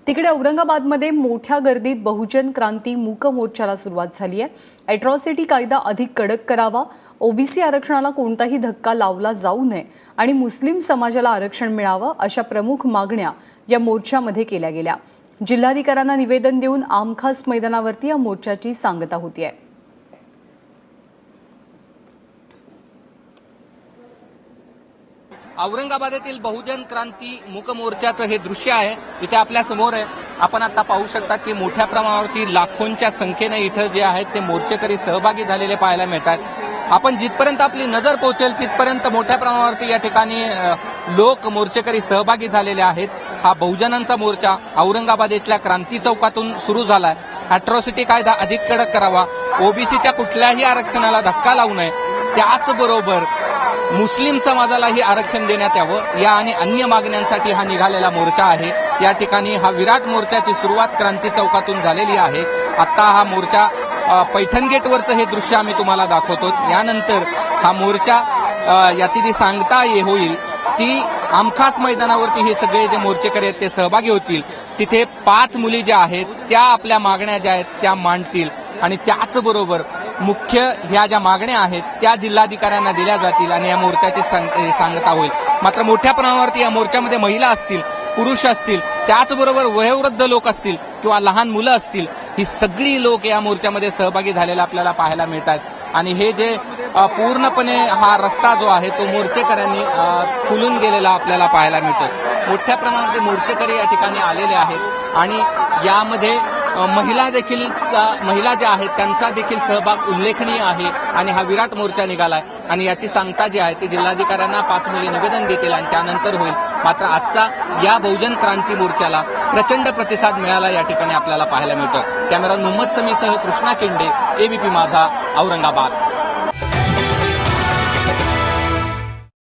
तिकडे औरंगाबादमध्ये मोठ्या गर्दीत बहुजन क्रांती मूक मोर्चाला सुरुवात झाली आहे। अॅट्रॉसिटी कायदा अधिक कडक करावा, ओबीसी आरक्षणाला कोणताही धक्का लावला जाऊ नये आणि मुस्लिम समाजाला आरक्षण मिळावं अशा प्रमुख मागण्या या मोर्चामध्ये केल्या गेल्या। जिल्हाधिकाऱ्यांना निवेदन देऊन आमखास मैदानावरती या मोर्चाची सांगता होतीये। औरंगाबादेतील बहुजन क्रांती मूक मोर्चाचं हे दृश्य आहे, इथे आपल्या समोर आहे। आपण आता पाहू शकता की मोठ्या प्रमाणावरती लाखोंच्या संख्येने इथं जे आहेत ते मोर्चेकरी सहभागी झालेले पाहायला मिळतात। आपण जिथपर्यंत आपली नजर पोहोचेल तिथपर्यंत मोठ्या प्रमाणावरती या ठिकाणी लोक मोर्चेकरी सहभागी झालेले आहेत। हा बहुजनांचा मोर्चा औरंगाबाद इथल्या क्रांती चौकातून सुरू झालाय। अॅट्रॉसिटी कायदा अधिक कडक करावा, ओबीसीच्या कुठल्याही आरक्षणाला धक्का लावू नये, त्याचबरोबर मुस्लिम समाजालाही आरक्षण देण्यात यावं या आणि अन्य मागण्यांसाठी हा निघालेला मोर्चा आहे। या ठिकाणी हा विराट मोर्चाची सुरुवात क्रांती चौकातून झालेली आहे। आता हा मोर्चा पैठण गेटवरचं हे दृश्य आम्ही तुम्हाला दाखवतो। यानंतर हा मोर्चा याची जी सांगता होईल ती आमखास मैदानावरती हे सगळे जे मोर्चेकरी आहेत ते सहभागी होतील। तिथे 5 मुली ज्या आहेत त्या आपल्या मागण्या ज्या आहेत त्या मांडतील आणि त्याचबरोबर मुख्य ह्या ज्या मागण्या आहेत त्या जिल्हाधिकाऱ्यांना दिल्या जातील आणि या मोर्चाची सांगता होईल। मात्र मोठ्या प्रमाणावरती या मोर्चामध्ये महिला असतील, पुरुष असतील, त्याचबरोबर वयोवृद्ध लोक असतील किंवा लहान मुलं असतील, ही सगळी लोक या मोर्चामध्ये सहभागी झालेला आपल्याला पाहायला मिळतात। आणि हे जे पूर्णपणे हा रस्ता जो आहे तो मोर्चेकऱ्यांनी फुलून गेलेला आपल्याला पाहायला मिळतो। मोठ्या प्रमाणात मोर्चेकरी या ठिकाणी आलेले आहेत आणि यामध्ये महिला ज्या आहेत त्यांचा देखील सहभाग उल्लेखनीय आहे आणि हा विराट मोर्चा निघालाय आणि याची सांगता जी आहे ती जिल्हाधिकाऱ्यांना 5 मुली निवेदन देतील आणि त्यानंतर होईल। मात्र आजचा या बहुजन क्रांती मोर्चाला प्रचंड प्रतिसाद मिळाला या ठिकाणी आपल्याला पाहायला मिळतो। कॅमेरा मोहम्मद समीसह कृष्णा केंडे, एबीपी माझा, औरंगाबाद।